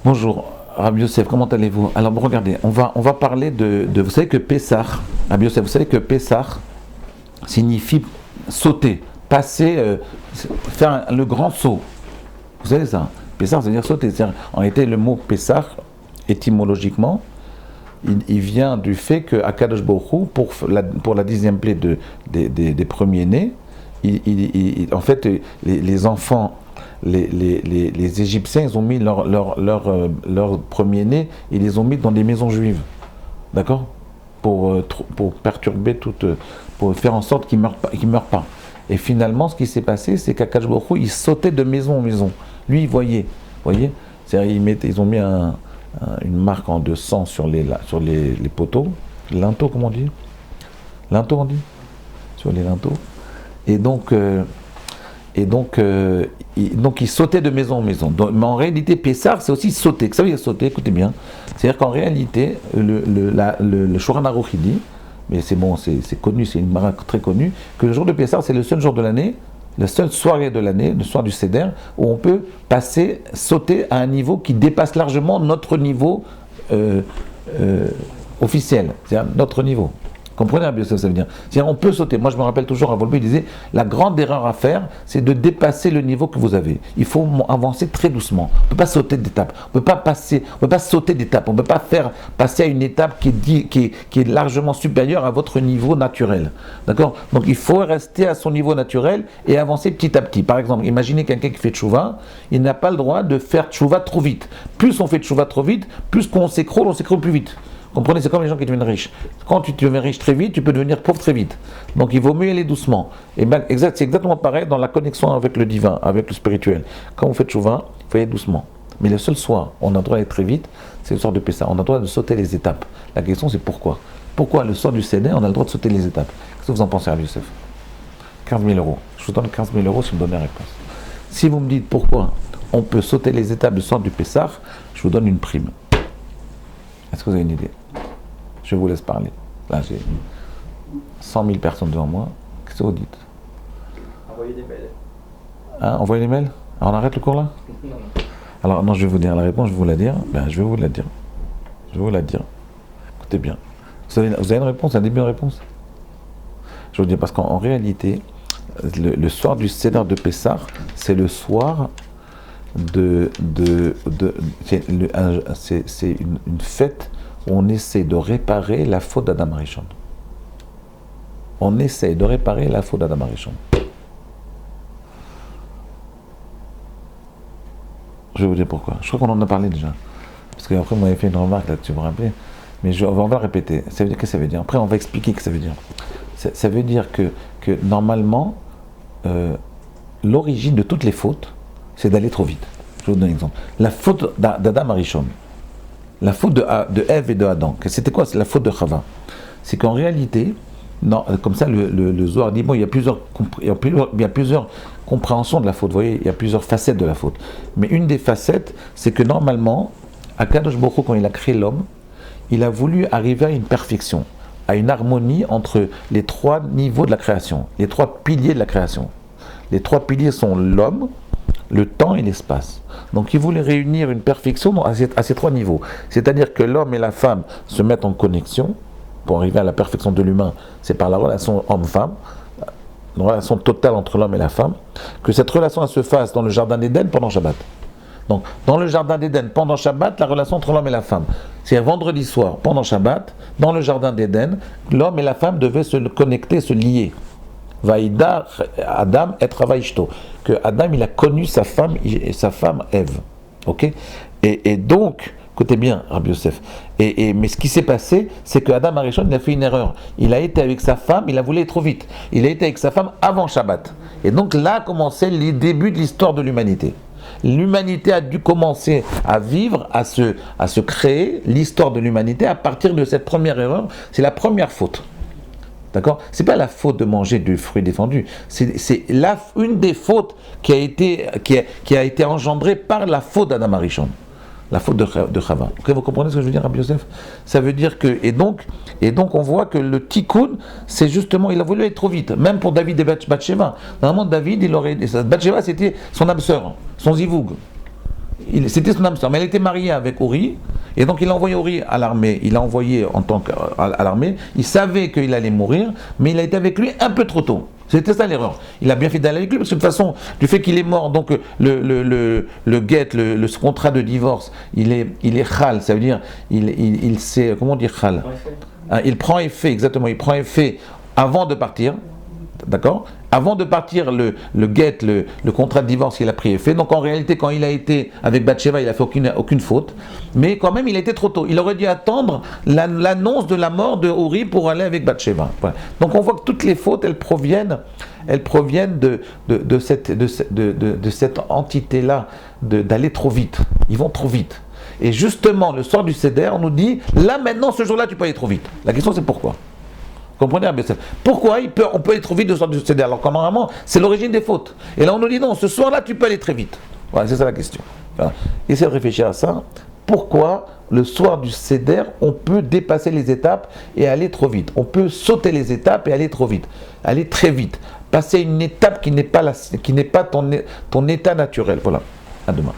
Bonjour, Rabbi Yosef, comment allez-vous? Alors bon, regardez, on va parler de vous savez que Pessah, Rabbi Yosef, vous savez que Pessah signifie sauter, passer, faire le grand saut. Vous savez ça? Pessah, ça veut dire sauter. En réalité, le mot Pessah, étymologiquement, il vient du fait qu'à Kadosh Baruch Hu, pour la 10e plaie des premiers-nés, en fait, les enfants, les Égyptiens, ils ont mis leurs premiers-nés, ils les ont mis dans des maisons juives, d'accord, pour perturber pour faire en sorte qu'ils meurent pas. Et finalement, ce qui s'est passé, c'est qu'Akadosh Baruch Hu, il sautait de maison en maison. Lui, il voyait, voyez, c'est-à-dire ils ont mis une marque de sang sur les poteaux, linteaux, comment on dit, linteaux on dit, sur les linteaux, et donc il sautait de maison en maison. Mais en réalité, Pessah, c'est aussi sauter. Ça veut dire sauter, écoutez bien. C'est-à-dire qu'en réalité, le Shulchan Aruch dit, mais c'est bon, c'est connu, c'est une marque très connue, que le jour de Pessah, c'est le seul jour de l'année, la seule soirée de l'année, le soir du Seder, où on peut sauter à un niveau qui dépasse largement notre niveau officiel, c'est-à-dire notre niveau. Comprenez un peu ce que ça veut dire? C'est-à-dire on peut sauter. Moi je me rappelle toujours, à Volpe, il disait, la grande erreur à faire, c'est de dépasser le niveau que vous avez. Il faut avancer très doucement. On ne peut pas sauter d'étape. On ne peut pas sauter d'étape. On ne peut pas faire passer à une étape qui est largement supérieure à votre niveau naturel. D'accord? Donc il faut rester à son niveau naturel et avancer petit à petit. Par exemple, imaginez quelqu'un qui fait tchouva, il n'a pas le droit de faire tchouva trop vite. Plus on fait tchouva trop vite, plus on s'écroule plus vite. Comprenez, c'est comme les gens qui deviennent riches. Quand tu deviens riche très vite, tu peux devenir pauvre très vite. Donc il vaut mieux aller doucement. Et c'est exactement pareil dans la connexion avec le divin, avec le spirituel. Quand vous faites tchouva, il faut aller doucement. Mais le seul soir où on a le droit d'aller très vite, c'est le soir de Pessah. On a le droit de sauter les étapes. La question c'est pourquoi? Pourquoi le soir du Seder, on a le droit de sauter les étapes? Qu'est-ce que vous en pensez, Rabbi Yosef? 15 000 euros. Je vous donne 15 000 euros si vous me donnez la réponse. Si vous me dites pourquoi on peut sauter les étapes le soir du Pessah, je vous donne une prime. Est-ce que vous avez une idée? Je vous laisse parler. Là, j'ai 100 000 personnes devant moi. Qu'est-ce que vous dites? Envoyez des mails. Hein, envoyez des mails? Alors, on arrête le cours là? Non. Alors, non, je vais vous dire la réponse, je vais vous la dire. Je vais vous la dire. Je vais vous la dire. Écoutez bien. Vous avez une réponse, un début de réponse? Je vais vous dire, parce qu'en réalité, le soir du Seder de Pessah, c'est le soir c'est une fête où on essaie de réparer la faute d'Adam Arishon. On essaie de réparer la faute d'Adam Arishon. Je vais vous dire pourquoi. Je crois qu'on en a parlé déjà. Parce qu'après, vous m'avez fait une remarque là-dessus, vous vous rappelez? Mais on va le répéter. Ça veut dire, qu'est-ce que ça veut dire? Après, on va expliquer ce que ça veut dire. Ça veut dire que normalement, l'origine de toutes les fautes, c'est d'aller trop vite. Je vais vous donner un exemple. La faute d'Adam Arishon, la faute de Ève et de Adam, c'était quoi? C'est la faute de Chava. C'est qu'en réalité, non, comme ça le Zohar dit, bon, il y a plusieurs compréhensions de la faute, vous voyez, il y a plusieurs facettes de la faute. Mais une des facettes, c'est que normalement, Akadosh Baruch Hu, quand il a créé l'homme, il a voulu arriver à une perfection, à une harmonie entre les trois niveaux de la création, les trois piliers de la création. Les trois piliers sont l'homme, le temps et l'espace. Donc il voulait réunir une perfection à ces trois niveaux. C'est-à-dire que l'homme et la femme se mettent en connexion pour arriver à la perfection de l'humain. C'est par la relation homme-femme, une relation totale entre l'homme et la femme, que cette relation se fasse dans le jardin d'Éden pendant Shabbat. Donc dans le jardin d'Éden pendant Shabbat, la relation entre l'homme et la femme. C'est vendredi soir pendant Shabbat, dans le jardin d'Éden, l'homme et la femme devaient se connecter, se lier. Vaïda Adam et Travaishto, que Adam il a connu sa femme et sa femme Ève, ok, et donc écoutez bien Rabbi Yosef, mais ce qui s'est passé, c'est que Adam Arishon il a fait une erreur. Il a été avec sa femme, il a voulu aller trop vite. Il a été avec sa femme avant Shabbat, et donc là a commencé les débuts de l'histoire de l'humanité. L'humanité a dû commencer à vivre, à se créer l'histoire de l'humanité à partir de cette première erreur. C'est la première faute. D'accord? C'est pas la faute de manger du fruit défendu. C'est une des fautes qui a été engendrée par la faute d'Adam Arishon. La faute de Chava. Okay, vous comprenez ce que je veux dire, Rabbi Yosef? Ça veut dire que, et donc on voit que le tikkun, c'est justement, il a voulu aller trop vite. Même pour David et Bathsheba. Normalement, David, Bathsheba, c'était son âme sœur, son zivoug. C'était son âme sœur, mais elle était mariée avec Uri, et donc il a envoyé Uri à l'armée, il l'a envoyé en tant à l'armée, il savait qu'il allait mourir, mais il a été avec lui un peu trop tôt. C'était ça l'erreur. Il a bien fait d'aller avec lui, parce que de toute façon, du fait qu'il est mort, donc le get, ce contrat de divorce, il est chal, ça veut dire, il sait, comment dire chal? Il prend effet, exactement, il prend effet avant de partir. D'accord? Avant de partir, le get, le contrat de divorce, il a pris effet. Donc en réalité, quand il a été avec Bathsheba, il n'a fait aucune faute. Mais quand même, il a été trop tôt. Il aurait dû attendre l'annonce de la mort de Uri pour aller avec Bathsheba. Voilà. Donc on voit que toutes les fautes, elles proviennent de cette entité-là, d'aller trop vite. Ils vont trop vite. Et justement, le soir du Seder, on nous dit, là maintenant, ce jour-là, tu peux aller trop vite. La question, c'est pourquoi? Comprenez, pourquoi on peut aller trop vite de soir du Seder alors que normalement c'est l'origine des fautes. Et là on nous dit non, ce soir-là tu peux aller très vite. Voilà, c'est ça la question. Voilà. Essayez de réfléchir à ça. Pourquoi le soir du Seder on peut dépasser les étapes et aller trop vite? On peut sauter les étapes et aller trop vite, aller très vite, passer une étape qui n'est pas ton état naturel. Voilà. À demain.